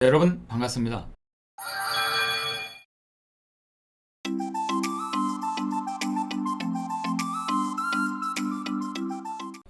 여러분 반갑습니다.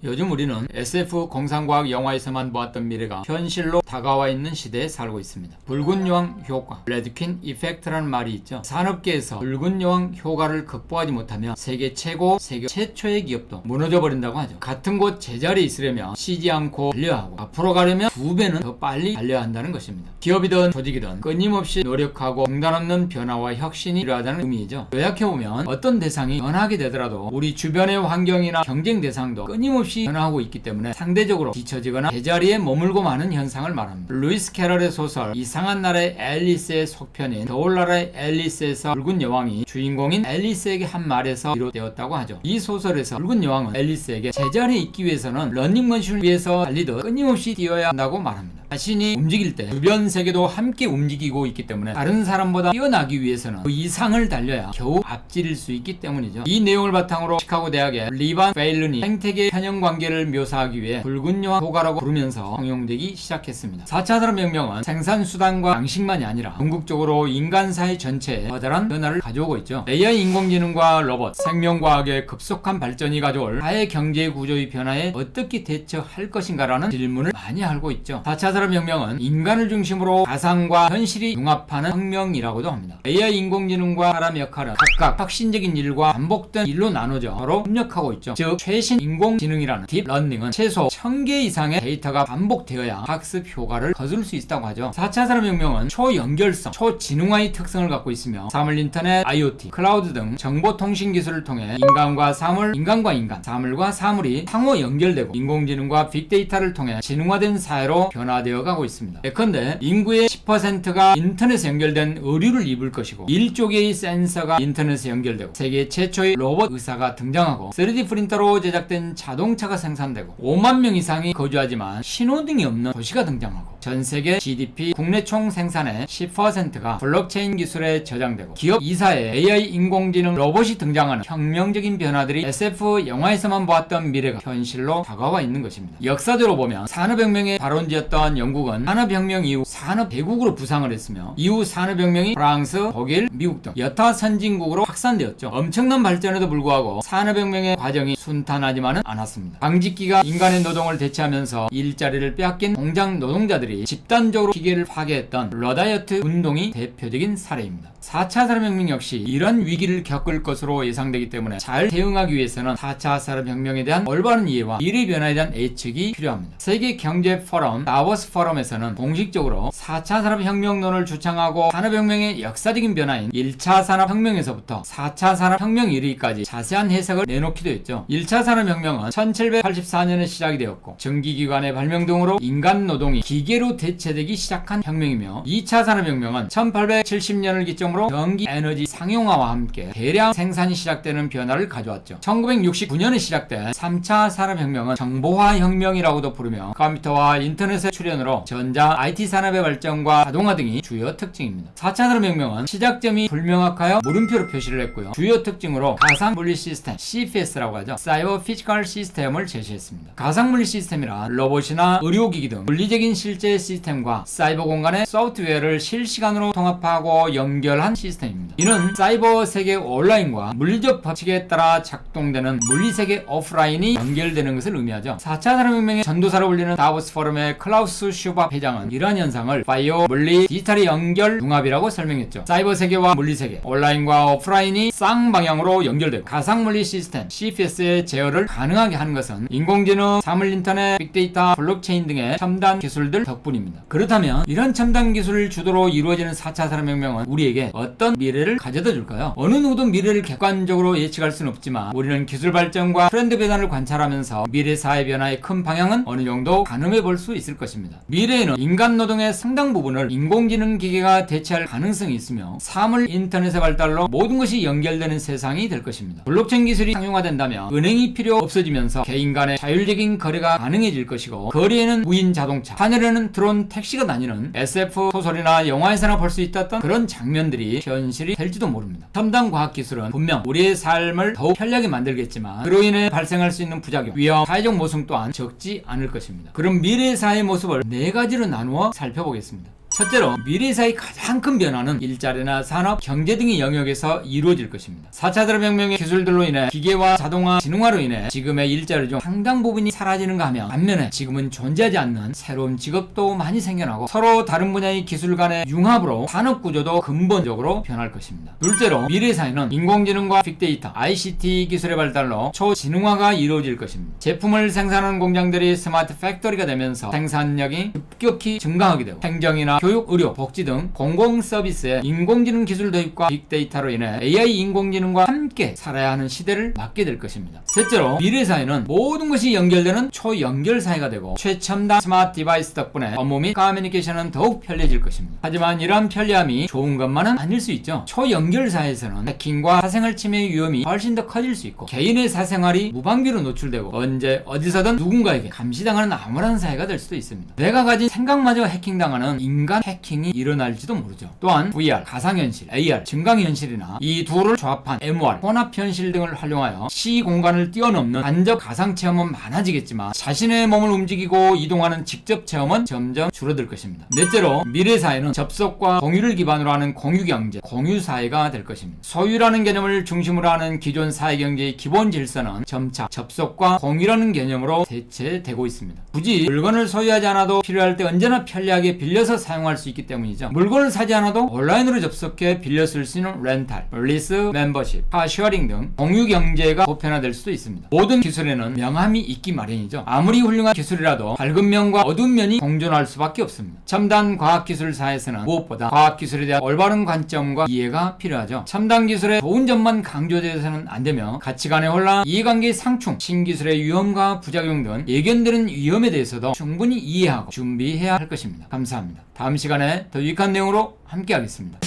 요즘 우리는 SF 공상과학 영화에서만 보았던 미래가 현실로 다가와 있는 시대에 살고 있습니다. 붉은 여왕 효과, 레드퀸 이펙트라는 말이 있죠. 산업계에서 붉은 여왕 효과를 극복하지 못하면 세계 최초의 기업도 무너져버린다고 하죠. 같은 곳 제자리에 있으려면 쉬지 않고 달려야 하고, 앞으로 가려면 2배는 더 빨리 달려야 한다는 것입니다. 기업이든 조직이든 끊임없이 노력하고 중단 없는 변화와 혁신이 필요하다는 의미이죠. 요약해보면 어떤 대상이 변하게 되더라도 우리 주변의 환경이나 경쟁 대상도 끊임없이 변화하고 있기 때문에 상대적으로 뒤처지거나 제자리에 머물고 마는 현상을 말합니다. 루이스 캐럴의 소설 이상한 나라의 앨리스의 속편인 겨울나라의 앨리스에서 붉은 여왕이 주인공인 앨리스에게 한 말에서 비롯되었다고 하죠. 이 소설에서 붉은 여왕은 앨리스에게 제자리에 있기 위해서는 런닝머신을 위해서 달리듯 끊임없이 뛰어야 한다고 말합니다. 자신이 움직일 때 주변 세계도 함께 움직이고 있기 때문에 다른 사람보다 뛰어나기 위해서는 그 이상을 달려야 겨우 앞질일 수 있기 때문이죠. 이 내용을 바탕으로 시카고 대학의 리반 페일른이 생태계 편형 관계를 묘사하기 위해 붉은 여왕 효과라고 부르면서 통용되기 시작했습니다. 4차 산업혁명은 생산수단과 양식만이 아니라 궁극적으로 인간 사회 전체에 커다란 변화를 가져오고 있죠. AI 인공지능과 로봇, 생명과학의 급속한 발전이 가져올 사회 경제 구조의 변화에 어떻게 대처할 것인가라는 질문을 많이 하고 있죠. 4차 산업혁명은 인간을 중심으로 가상과 현실이 융합하는 혁명이라고도 합니다. AI 인공지능과 사람 역할은 각각 혁신적인 일과 반복된 일로 나눠져 서로 협력하고 있죠. 즉 최신 인공지능이라는 딥러닝은 최소 1000개 이상의 데이터가 반복되어야 학습 효과를 거둘 수 있다고 하죠. 4차 산업혁명은 초연결성, 초지능화의 특성을 갖고 있으며 사물 인터넷, IoT, 클라우드 등 정보통신 기술을 통해 인간과 사물, 인간과 인간, 사물과 사물이 상호 연결되고 인공지능과 빅데이터를 통해 지능화된 사회로 변화되어 가고 있습니다. 예컨대 인구의 10%가 인터넷에 연결된 의류를 입을 것이고 1조 개의 센서가 인터넷에 연결되고 세계 최초의 로봇 의사가 등장하고 3D 프린터로 제작된 자동차가 생산되고 5만 명 이상이 거주하지만 신호등이 없는 도시가 등장하고 전 세계 GDP 국내 총 생산의 10%가 블록체인 기술에 저장되고 기업 2사에 AI 인공지능 로봇이 등장하는 혁명적인 변화들이 SF 영화에서만 보았던 미래가 현실로 다가와 있는 것입니다. 역사적으로 보면 산업혁명의 발원지였던 영국은 산업혁명 이후 산업대국으로 부상을 했으며 이후 산업혁명이 프랑스, 독일, 미국 등 여타 선진국으로 확산되었죠. 엄청난 발전에도 불구하고 산업혁명의 과정이 순탄하지만은 않았습니다. 방직기가 인간의 노동을 대체하면서 일자리를 빼앗긴 공장 노동자들이 집단적으로 기계를 파괴했던 러다이어트 운동이 대표적인 사례입니다. 4차 산업혁명 역시 이런 위기를 겪을 것으로 예상되기 때문에 잘 대응하기 위해서는 4차 산업혁명에 대한 올바른 이해와 미래 변화에 대한 예측이 필요합니다. 세계경제 포럼 다보스 포럼에서는 공식적으로 4차 산업혁명론을 주창하고 산업혁명의 역사적인 변화인 1차 산업혁명에서부터 4차 산업혁명에 이르기까지 자세한 해석을 내놓기도 했죠. 1차 산업혁명은 1784년에 시작이 되었고 전기기관의 발명 등으로 인간 노동이 기계로 대체되기 시작한 혁명이며 2차 산업혁명은 1870년을 기점으로 전기 에너지 상용화와 함께 대량 생산이 시작되는 변화를 가져왔죠. 1969년에 시작된 3차 산업혁명은 정보화 혁명이라고도 부르며 컴퓨터와 인터넷의 출현으로 전자 IT 산업의 발전과 자동화 등이 주요 특징입니다. 4차 산업혁명은 시작점이 불명확하여 물음표로 표시를 했고요. 주요 특징으로 가상물리 시스템 CFS라고 하죠. 사이버 피지컬 시스템을 제시했습니다. 가상물리 시스템이란 로봇이나 의료기기 등 물리적인 실제 시스템과 사이버 공간의 소프트웨어를 실시간으로 통합하고 연결한 시스템입니다. 이는 사이버 세계 온라인과 물리적 법칙에 따라 작동되는 물리세계 오프라인이 연결되는 것을 의미하죠. 4차 산업혁명의 전도사로 불리는 다보스 포럼의 클라우스 슈밥 회장은 이러한 현상을 바이오, 물리, 디지털의 연결 융합이라고 설명했죠. 사이버 세계와 물리세계, 온라인과 오프라인이 쌍방향으로 연결되고 가상물리 시스템 CFS의 제어를 가능하게 하는 것은 인공지능, 사물인터넷, 빅데이터, 블록체인 등의 첨단 기술들 덕분입니다. 그렇다면 이런 첨단 기술을 주도로 이루어지는 4차 산업혁명은 우리에게 어떤 미래를 가져다 줄까요? 어느 누구도 미래를 객관적으로 예측할 수는 없지만 우리는 기술 발전과 트렌드 변화를 관찰하면서 미래 사회 변화의 큰 방향은 어느 정도 가늠해 볼 수 있을 것입니다. 미래에는 인간 노동의 상당 부분을 인공지능 기계가 대체할 가능성이 있으며 사물 인터넷의 발달로 모든 것이 연결되는 세상이 될 것입니다. 블록체인 기술이 상용화된다면 은행이 필요 없어지면서 개인 간의 자율적인 거래가 가능해질 것이고 거리에는 무인 자동차, 하늘에는 드론 택시가 다니는 SF 소설이나 영화에서나 볼 수 있었던 그런 장면들이 현실이 될지도 모릅니다. 첨단 과학기술은 분명 우리의 삶을 더욱 편리하게 만들겠지만 그로 인해 발생할 수 있는 부작용, 위험, 사회적 모순 또한 적지 않을 것입니다. 그럼 미래의 사회의 모습을 4가지로 나누어 살펴보겠습니다. 첫째로 미래사의 가장 큰 변화는 일자리나 산업, 경제 등의 영역에서 이루어질 것입니다. 4차 산업혁명의 기술들로 인해 기계화, 자동화, 지능화로 인해 지금의 일자리 중 상당 부분이 사라지는가 하면 반면에 지금은 존재하지 않는 새로운 직업도 많이 생겨나고 서로 다른 분야의 기술 간의 융합으로 산업 구조도 근본적으로 변할 것입니다. 둘째로 미래사회는 인공지능과 빅데이터, ICT 기술의 발달로 초지능화가 이루어질 것입니다. 제품을 생산하는 공장들이 스마트 팩토리가 되면서 생산력이 급격히 증가하게 되고 행정이나 교육, 의료, 복지 등 공공 서비스에 인공지능 기술 도입과 빅데이터로 인해 AI 인공지능과 함께 살아야 하는 시대를 맞게 될 것입니다. 셋째로 미래사회는 모든 것이 연결되는 초연결 사회가 되고 최첨단 스마트 디바이스 덕분에 업무 및 커뮤니케이션은 더욱 편리해질 것입니다. 하지만 이러한 편리함이 좋은 것만은 아닐 수 있죠. 초연결 사회에서는 해킹과 사생활 침해의 위험이 훨씬 더 커질 수 있고 개인의 사생활이 무방비로 노출되고 언제 어디서든 누군가에게 감시당하는 암울한 사회가 될 수도 있습니다. 내가 가진 생각마저 해킹당하는 인간 해킹이 일어날지도 모르죠. 또한 VR, 가상현실, AR, 증강현실이나 이 둘을 조합한 MR, 혼합현실 등을 활용하여 시공간을 뛰어넘는 간접 가상체험은 많아지겠지만 자신의 몸을 움직이고 이동하는 직접 체험은 점점 줄어들 것입니다. 넷째로 미래사회는 접속과 공유를 기반으로 하는 공유경제, 공유사회가 될 것입니다. 소유라는 개념을 중심으로 하는 기존 사회경제의 기본 질서는 점차 접속과 공유라는 개념으로 대체되고 있습니다. 굳이 물건을 소유하지 않아도 필요할 때 언제나 편리하게 빌려서 사용할 수 있기 때문이죠. 물건을 사지 않아도 온라인으로 접속해 빌려 쓸 수 있는 렌탈, 리스, 멤버십, 카쉐어링 등 공유 경제가 보편화될 수도 있습니다. 모든 기술에는 명함이 있기 마련이죠. 아무리 훌륭한 기술이라도 밝은 면과 어두운 면이 공존할 수밖에 없습니다. 첨단 과학기술 사회에서는 무엇보다 과학기술에 대한 올바른 관점과 이해가 필요하죠. 첨단 기술의 좋은 점만 강조되어서는 안 되며 가치관의 혼란, 이해관계의 상충, 신기술의 위험과 부작용 등 예견되는 위험에 대해서도 충분히 이해하고 준비해야 할 것입니다. 감사합니다. 다음 시간에 더 유익한 내용으로 함께 하겠습니다.